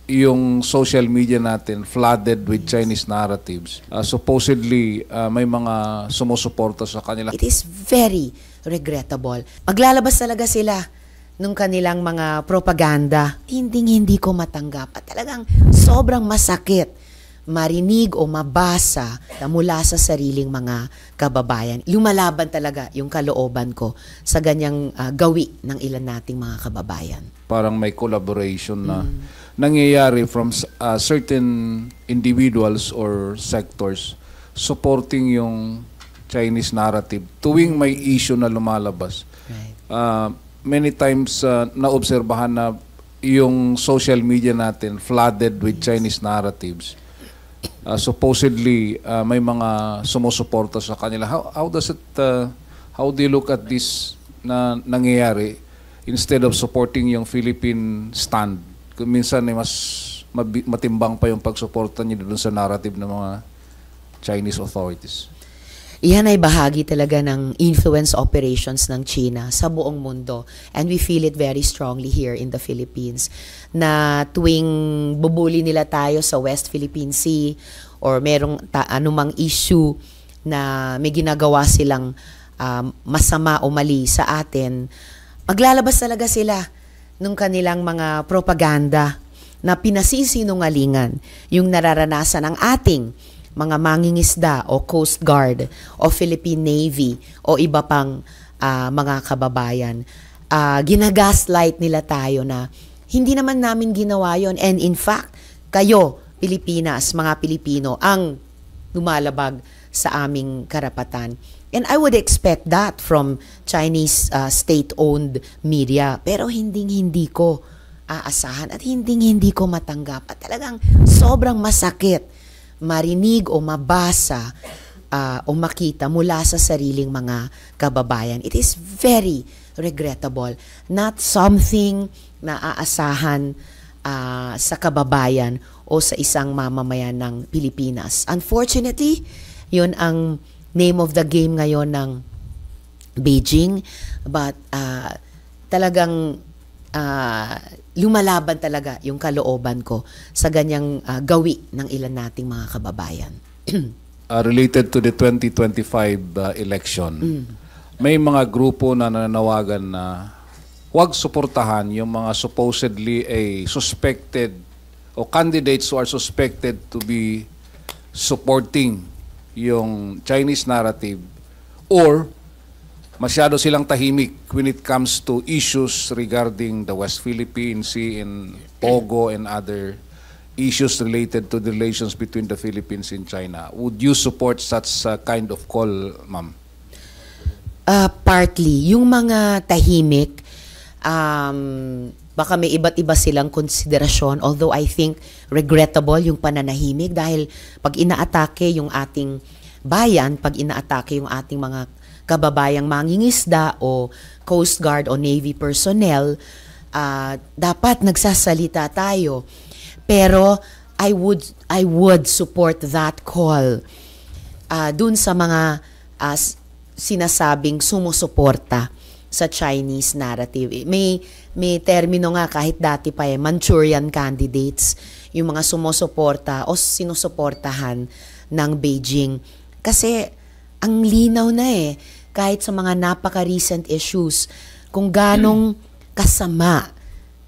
yung social media natin flooded with Chinese narratives. Supposedly, may mga sumusuporta sa kanila. It is very regrettable. Maglalabas talaga sila nung kanilang mga propaganda. Hindi ko matanggap at talagang sobrang masakit marinig o mabasa na mula sa sariling mga kababayan. Lumalaban talaga yung kalooban ko sa ganyang gawi ng ilan nating mga kababayan. Parang may collaboration na nangyayari from certain individuals or sectors supporting yung Chinese narrative tuwing may issue na lumalabas. Right. Many times naobserbahan na yung social media natin flooded with Chinese narratives. Supposedly may mga sumusuporta sa kanila. How do you look at this na nangyayari instead of supporting yung Philippine stand? Minsan ay mas matimbang pa yung pagsuporta niyo doon sa narrative ng mga Chinese authorities. Iyan ay bahagi talaga ng influence operations ng China sa buong mundo. And we feel it very strongly here in the Philippines. Na tuwing bubuli nila tayo sa West Philippine Sea or merong anumang issue na may ginagawa silang masama o mali sa atin, maglalabas talaga sila nung kanilang mga propaganda na pinasisinungalingan yung nararanasan ng ating mga mangingisda o Coast Guard o Philippine Navy o iba pang mga kababayan. Ginagaslight nila tayo na hindi naman namin ginawa yon. And in fact, kayo, Pilipinas, mga Pilipino, ang lumalabag sa aming karapatan. And I would expect that from Chinese state-owned media. Pero hindi ko aasahan at hindi ko matanggap. At talagang sobrang masakit marinig o mabasa o makita mula sa sariling mga kababayan. It is very regrettable. Not something na aasahan sa kababayan o sa isang mamamayan ng Pilipinas. Unfortunately, yun ang name of the game ngayon ng Beijing. But talagang lumalaban talaga yung kalooban ko sa ganyang gawi ng ilan nating mga kababayan. Related to the 2025 election, may mga grupo na nananawagan na huwag suportahan yung mga supposedly suspected o candidates who are suspected to be supporting yung Chinese narrative or masyado silang tahimik when it comes to issues regarding the West Philippine Sea and Pogo and other issues related to the relations between the Philippines and China. Would you support such kind of call, ma'am? Partly. Yung mga tahimik, baka may iba't iba silang konsiderasyon. Although I think regrettable yung pananahimik dahil pag inaatake yung ating bayan, pag inaatake yung ating mga kababayang mangingisda o Coast Guard o Navy personnel, dapat nagsasalita tayo. Pero I would support that call dun sa mga sinasabing sumusuporta sa Chinese narrative. May termino nga kahit dati pa Manchurian candidates, yung mga sumusuporta o sinusuportahan ng Beijing. Kasi ang linaw na kahit sa mga napaka-recent issues, kung ganong kasama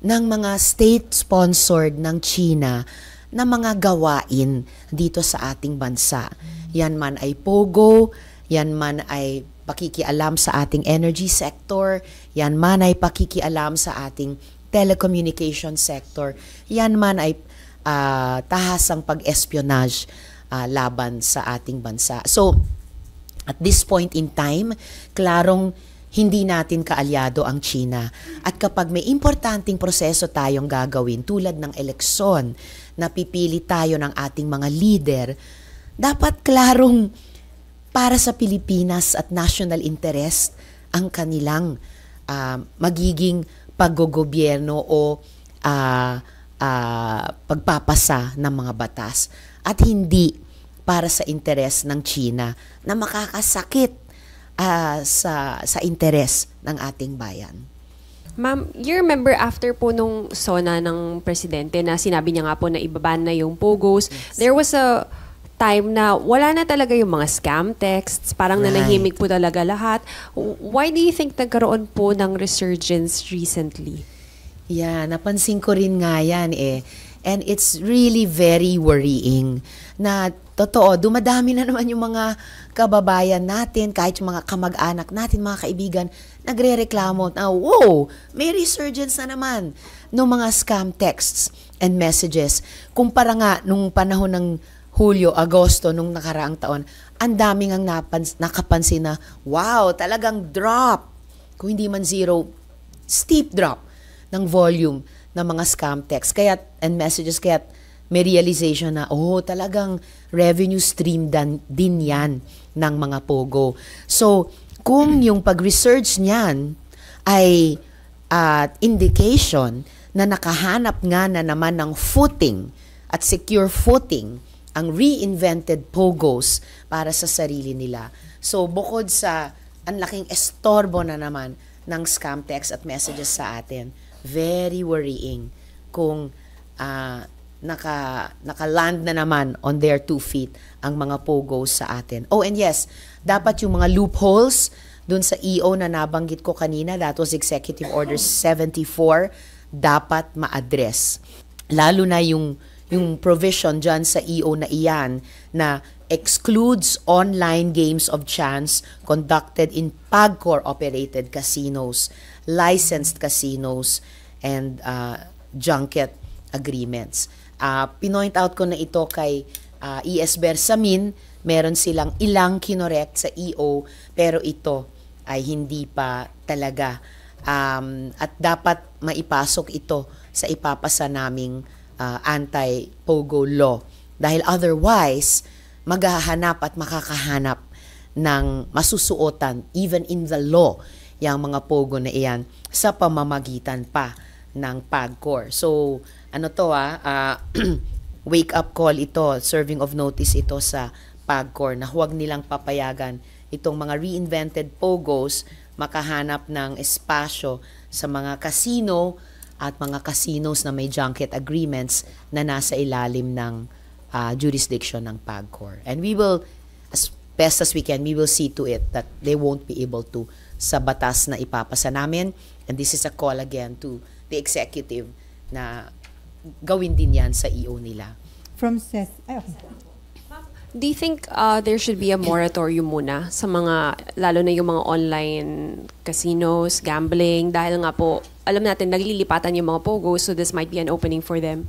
ng mga state-sponsored ng China na mga gawain dito sa ating bansa. Yan man ay Pogo, yan man ay pakikialam sa ating energy sector, yan man ay pakikialam sa ating telecommunication sector, yan man ay tahasang pag-espionage laban sa ating bansa. So, at this point in time, klarong hindi natin kaalyado ang China. At kapag may importanteng proseso tayong gagawin tulad ng eleksyon, napipili tayo ng ating mga leader, dapat klarong para sa Pilipinas at national interest ang kanilang magiging paggogobyerno o pagpapasa ng mga batas. At hindi para sa interes ng China na makakasakit sa interes ng ating bayan. Ma'am, you remember after po nung SONA ng presidente na sinabi niya nga po na ibaban na yung POGOs, there was a time na wala na talaga yung mga scam texts, parang nanahimik po talaga lahat. Why do you think nagkaroon po ng resurgence recently? Yeah, napansin ko rin nga yan eh. And it's really very worrying na totoo, dumadami na naman yung mga kababayan natin, kahit yung mga kamag-anak natin, mga kaibigan, nagre-reklamo na, wow, may resurgence na naman ng mga scam texts and messages. Kumpara nga nung panahon ng Hulyo, Agosto, nung nakaraang taon, ang daming ang nakapansin na, wow, talagang drop. Kung hindi man zero, steep drop ng volume ng mga scam texts and messages. Kaya may realization na, talagang revenue stream din yan ng mga POGO. So, kung yung pag-research niyan ay indication na nakahanap nga na naman ng footing at secure footing ang reinvented POGOs para sa sarili nila. So, bukod sa ang laking estorbo na naman ng scam text at messages sa atin, very worrying kung naka-land na naman on their 2 feet ang mga POGOs sa atin. Oh, and yes, dapat yung mga loopholes dun sa EO na nabanggit ko kanina, that was Executive Order 74, dapat ma-address. Lalo na yung provision dyan sa EO na iyan na excludes online games of chance conducted in PAGCOR-operated casinos, licensed casinos, and junket agreements. Pinoint out ko na ito kay ES Bersamin, meron silang ilang kinorekt sa EO, pero ito ay hindi pa talaga. At dapat maipasok ito sa ipapasa naming anti-POGO law. Dahil otherwise, maghahanap at makakahanap ng masusuotan, even in the law, yung mga POGO na iyan sa pamamagitan pa ng PAGCOR. So, wake up call ito, serving of notice ito sa PAGCOR na huwag nilang papayagan itong mga reinvented POGOs makahanap ng espasyo sa mga casino at mga casinos na may junket agreements na nasa ilalim ng jurisdiction ng PAGCOR. And we will, as best as we can, we will see to it that they won't be able to sa batas na ipapasa namin. And this is a call again to the executive na gawin din yan sa EO nila. From Seth. Do you think there should be a moratorium muna sa mga, lalo na yung mga online casinos, gambling, dahil nga po, alam natin, naglilipatan yung mga POGO, so this might be an opening for them?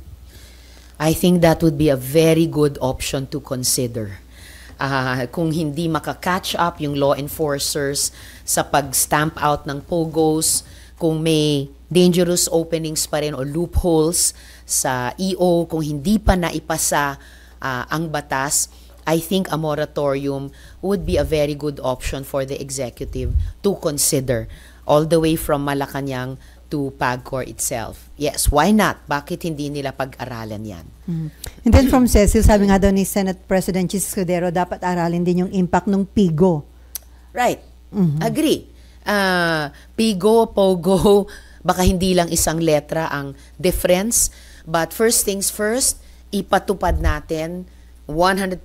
I think that would be a very good option to consider. Kung hindi makakatch up yung law enforcers sa pag-stamp out ng POGOs, kung may dangerous openings pa rin o loopholes sa EO, kung hindi pa naipasa ang batas, I think a moratorium would be a very good option for the executive to consider, all the way from Malacanang to PAGCOR itself. Yes, why not? Bakit hindi nila pag-aralan yan? And then from Cecil, sabi nga daw ni Senate President Chis Escudero, dapat aralin din yung impact ng PIGO. Right. Agree. PIGO, POGO, baka hindi lang isang letra ang difference. But first things first, ipatupad natin 100%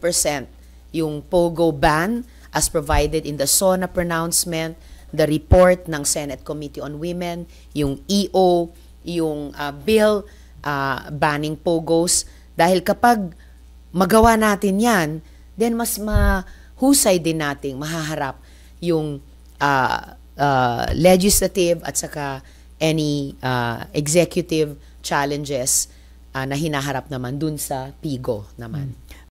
yung POGO ban as provided in the SONA pronouncement, the report ng Senate Committee on Women, yung EO, yung bill banning POGOs. Dahil kapag magawa natin yan, then mas mahusay din nating mahaharap yung legislative at saka any executive challenges na hinaharap naman dun sa PIGO naman.